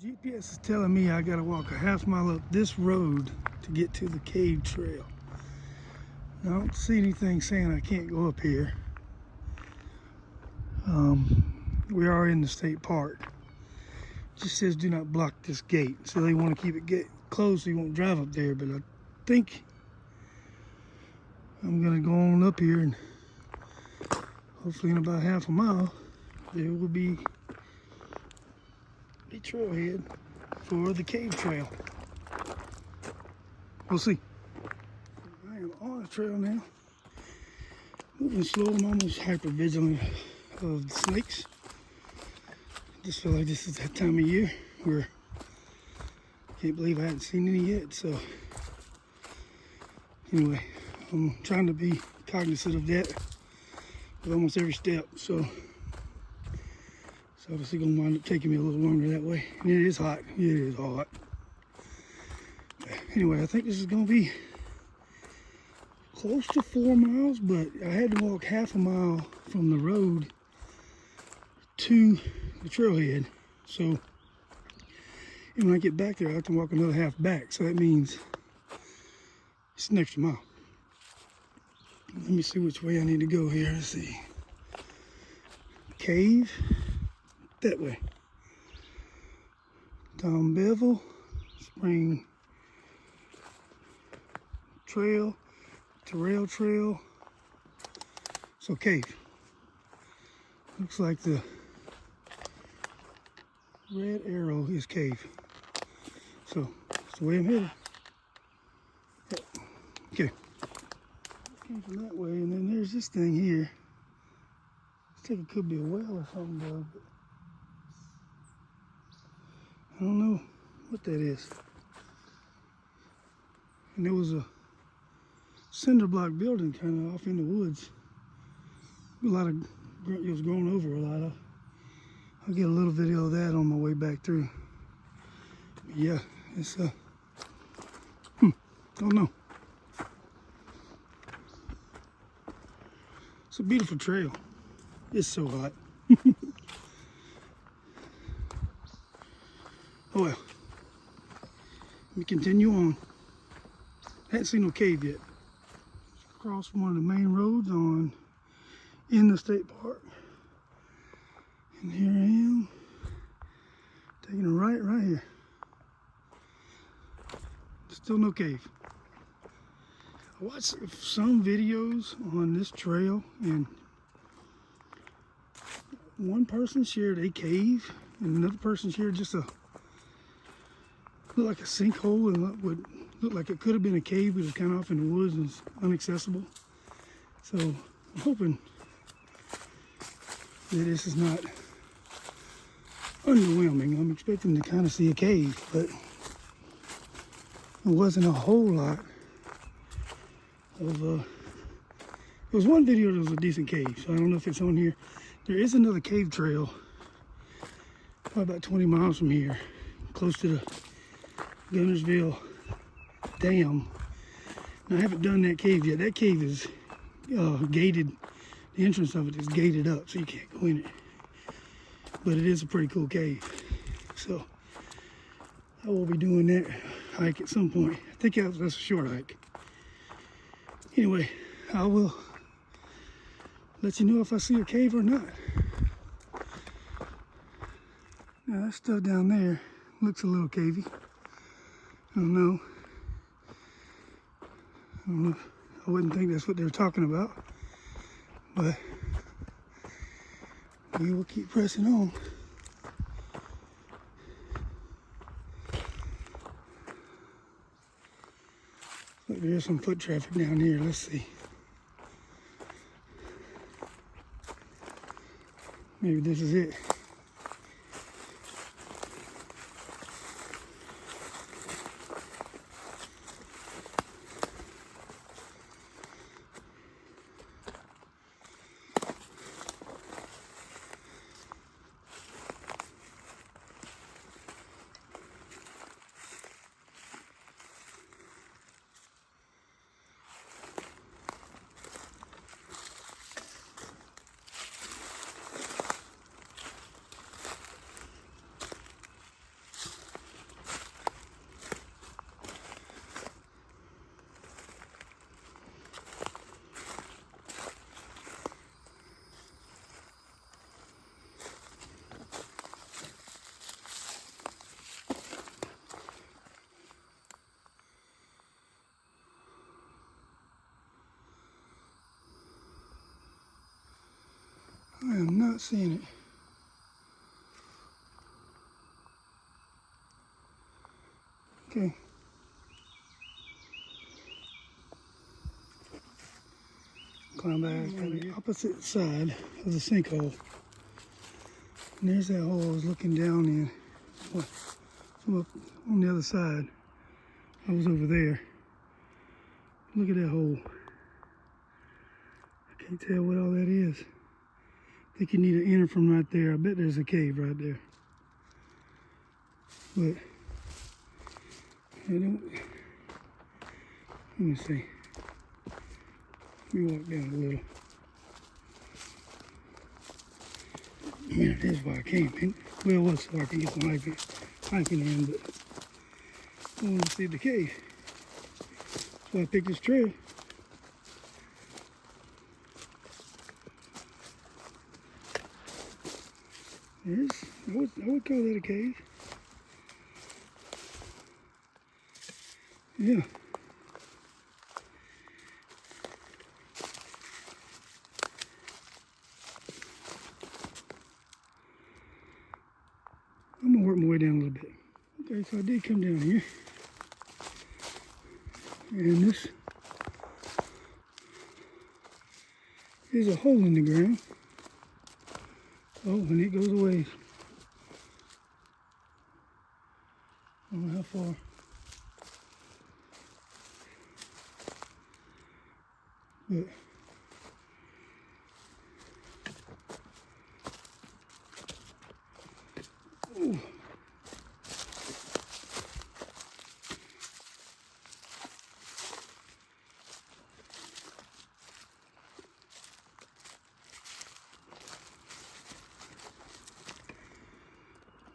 GPS is telling me I gotta walk a half mile up this road to get to the cave trail. I don't see anything saying I can't go up here. We are in the state park. It just says do not block this gate. So they want to keep it closed so you won't drive up there. But I think I'm gonna go on up here and hopefully in about half a mile there will be a trailhead for the cave trail. We'll see. I am on the trail now. Moving slow and almost hyper vigilant of the snakes. I just feel like this is that time of year where I can't believe I haven't seen any yet. So anyway, I'm trying to be cognizant of that with almost every step. So it's obviously gonna wind up taking me a little longer that way. And it is hot. It is hot. Anyway, I think this is gonna be close to 4 miles, but I had to walk half a mile from the road to the trailhead. So when I get back there, I have to walk another half back. So that means it's an extra mile. Let me see which way I need to go here. Let's see. Cave, that way. Tom Bevel, Spring Trail, Terrell Trail. So cave. Looks like the red arrow is cave. So that's the way I'm headed. Yep. Okay. Came from that way, and then there's this thing here. I think it could be a well or something, though. But I don't know what that is. And there was a cinder block building kind of off in the woods. A lot of it was grown over a lot. I'll get a little video of that on my way back through. But yeah, it's don't know. It's a beautiful trail. It's so hot. Oh well. Let me continue on. I hadn't seen no cave yet. Across one of the main roads in the state park. And here I am, taking a right here. Still no cave. I watched some videos on this trail, and one person shared a cave, and another person shared just looked like a sinkhole, and what would look like it could have been a cave, but it was kind of off in the woods and it's inaccessible. So I'm hoping that this is not underwhelming. I'm expecting to kind of see a cave, but it wasn't a whole lot of there was one video that was a decent cave, so I don't know if it's on here. There is another cave trail probably about 20 miles from here, close to the Guntersville dam. Now, I haven't done that cave yet. That cave is gated. The entrance of it is gated up, so you can't go in it. But it is a pretty cool cave. So I will be doing that hike at some point. I think that's a short hike. Anyway, I will let you know if I see a cave or not. Now that stuff down there looks a little cavey. I don't know. I wouldn't think that's what they were talking about. But we will keep pressing on. Look, there's some foot traffic down here. Let's see. Maybe this is it. not seeing it. Okay. Climb back on the opposite side of the sinkhole. And there's that hole I was looking down in. From up on the other side. I was over there. Look at that hole. I can't tell what all that is. I think you need to enter from right there. I bet there's a cave right there. But I don't. Let me see. Let me walk down a little. I mean, that's why I came in. Well, it was so I could get some hiking in, but I want to see the cave. So I picked this trail. I would call that a cave. Yeah. I'm gonna work my way down a little bit. Okay, so I did come down here. And this is a hole in the ground. Oh, and it goes away. I don't know how far. But ooh.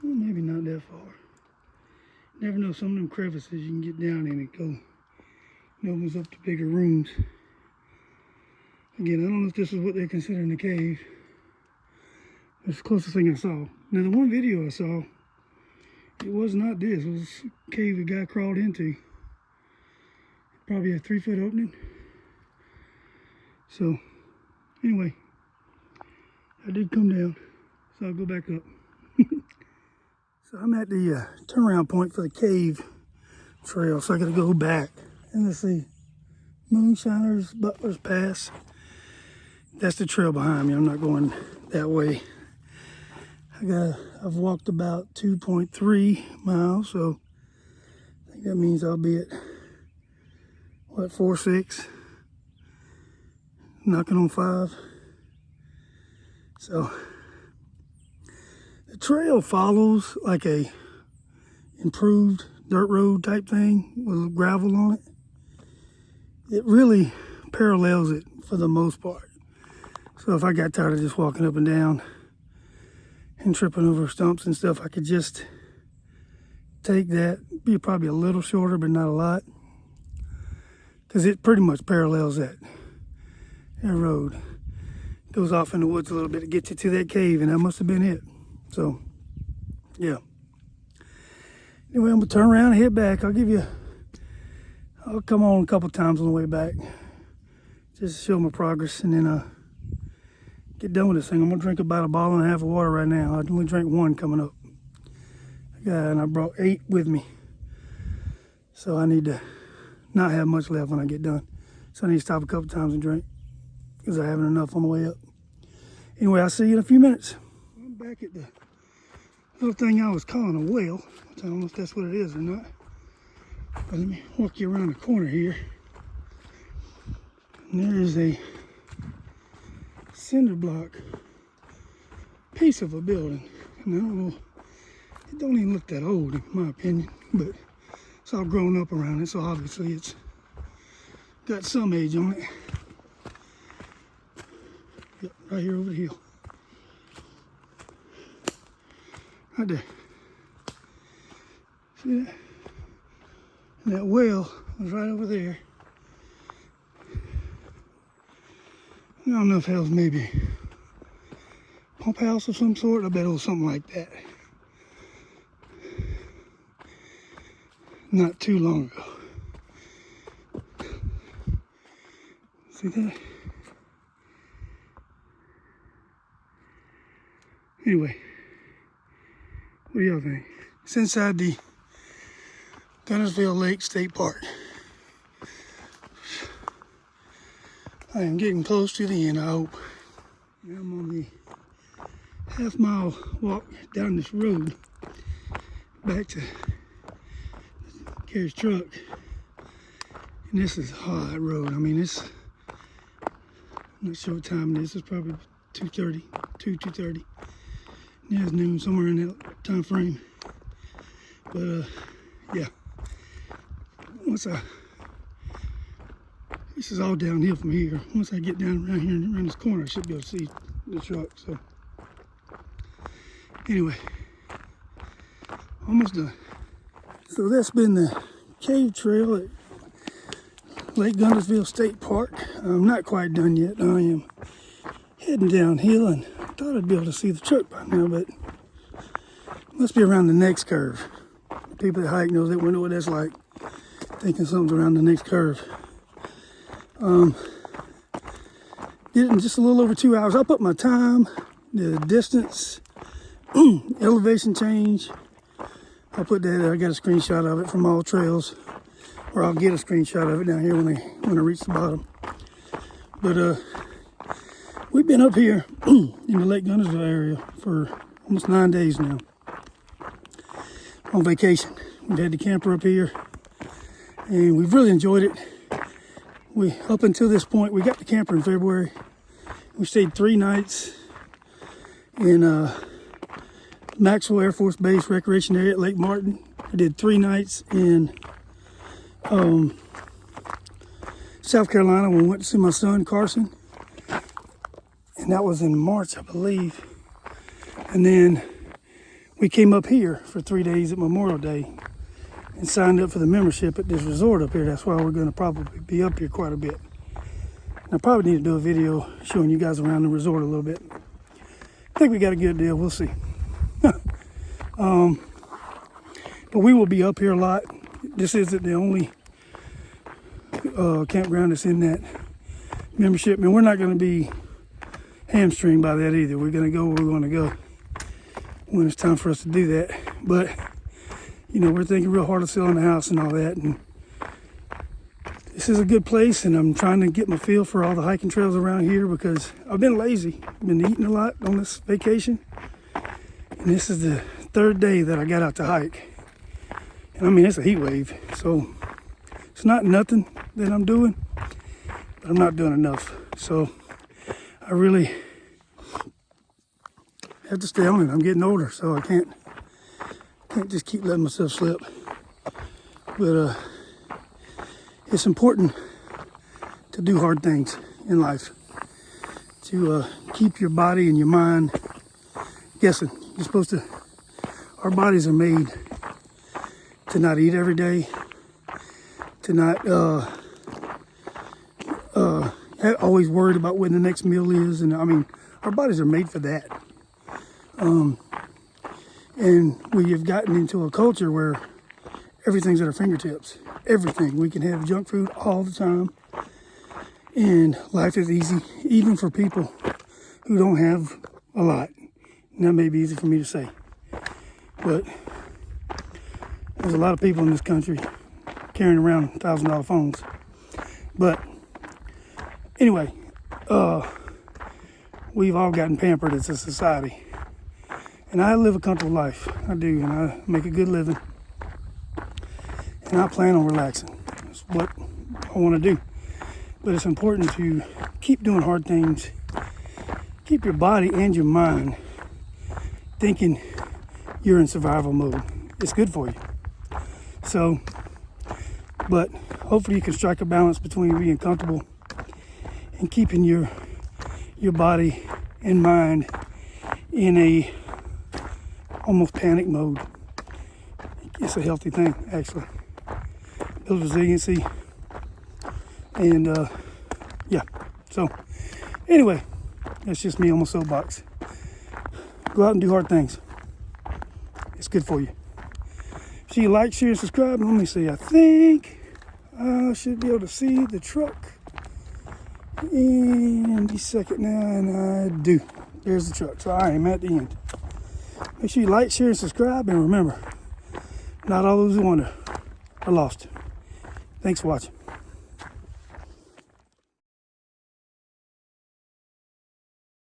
Well, maybe not that far. Never know, some of them crevices you can get down in and go. It opens up to bigger rooms. Again, I don't know if this is what they're considering a cave. It's the closest thing I saw. Now, the one video I saw, it was not this. It was a cave the guy crawled into. Probably a 3-foot opening. So, anyway, I did come down, so I'll go back up. So I'm at the turnaround point for the cave trail, so I gotta go back. And let's see, Moonshiners, Butler's Pass. That's the trail behind me. I'm not going that way. I've walked about 2.3 miles, so I think that means I'll be at, what, 4.6? Knocking on 5. So the trail follows like a improved dirt road type thing with gravel on it. It really parallels it for the most part. So if I got tired of just walking up and down and tripping over stumps and stuff, I could just take that, be probably a little shorter, but not a lot. Because it pretty much parallels that road. Goes off in the woods a little bit to get you to that cave, and that must have been it. So, yeah. Anyway, I'm gonna turn around and head back. I'll come on a couple times on the way back. Just to show my progress, and then get done with this thing. I'm gonna drink about 1.5 bottles of water right now. I only drank 1 coming up. And I brought 8 with me. So I need to not have much left when I get done. So I need to stop a couple times and drink, because I haven't enough on the way up. Anyway, I'll see you in a few minutes. I'm back at the little thing I was calling a well. I don't know if that's what it is or not. But let me walk you around the corner here. And there is a cinder block piece of a building. And I don't know, it don't even look that old in my opinion, but it's all grown up around it, so obviously it's got some age on it. Yep, right here over the hill. Right there. See that? And that well was right over there. I don't know if that was maybe a pump house of some sort. I bet it was something like that. Not too long ago. See that? Anyway, what do y'all think? It's inside the Guntersville Lake State Park. I am getting close to the end, I hope. Now I'm on the half-mile walk down this road back to Carrie's truck. And this is a hot road. I mean, I'm not sure what time it is. It's probably 2:30, 2:30. Yeah, it's noon, somewhere in that time frame. But yeah, this is all downhill from here. Once I get down around here and around this corner, I should be able to see the truck. So anyway, almost done. So that's been the cave trail at Lake Guntersville State Park. I'm not quite done yet. I am heading downhill, and I thought I'd be able to see the truck by now, but it must be around the next curve. People that hike knows that we know what that's like, thinking something's around the next curve. Did it in just a little over 2 hours. I'll put my time, the distance, elevation change. I'll put that. I got a screenshot of it from All Trails, or I'll get a screenshot of it down here when I reach the bottom. But we've been up here in the Lake Guntersville area for almost 9 days now on vacation. We've had the camper up here, and we've really enjoyed it. Up until this point, we got the camper in February. We stayed 3 nights in Maxwell Air Force Base Recreation Area at Lake Martin. I did 3 nights in South Carolina when we went to see my son, Carson. And that was in March, I believe. And then we came up here for 3 days at Memorial Day and signed up for the membership at this resort up here. That's why we're going to probably be up here quite a bit. And I probably need to do a video showing you guys around the resort a little bit. I think we got a good deal. We'll see. But we will be up here a lot. This isn't the only campground that's in that membership. And we're not going to be hamstringed by that either. We're going to go where we're going to go when it's time for us to do that. But you know, we're thinking real hard of selling the house and all that, and this is a good place, and I'm trying to get my feel for all the hiking trails around here because I've been lazy. I've been eating a lot on this vacation, and this is the 3rd day that I got out to hike. And I mean, it's a heat wave, so it's not nothing that I'm doing, but I'm not doing enough. So I really have to stay on it. I'm getting older, so I can't just keep letting myself slip. But it's important to do hard things in life, to keep your body and your mind guessing. You're supposed to, our bodies are made to not eat every day, to not always worried about when the next meal is. And I mean, our bodies are made for that. And we have gotten into a culture where everything's at our fingertips. Everything. We can have junk food all the time. And life is easy, even for people who don't have a lot. And that may be easy for me to say. But there's a lot of people in this country carrying around $1,000 phones. But anyway, we've all gotten pampered as a society. And I live a comfortable life. I do, and I make a good living. And I plan on relaxing. That's what I want to do. But it's important to keep doing hard things. Keep your body and your mind thinking you're in survival mode. It's good for you. So, but hopefully you can strike a balance between being comfortable and keeping your body and mind in a almost panic mode. It's a healthy thing, actually. Builds resiliency. And yeah, so anyway, that's just me on my soapbox. Go out and do hard things. It's good for you. So you like, share, and subscribe. Let me see, I think I should be able to see the truck in the second now, and I do. There's the truck. So I am at the end. Make sure you like, share, and subscribe. And remember, not all those who wander are lost. Thanks for watching.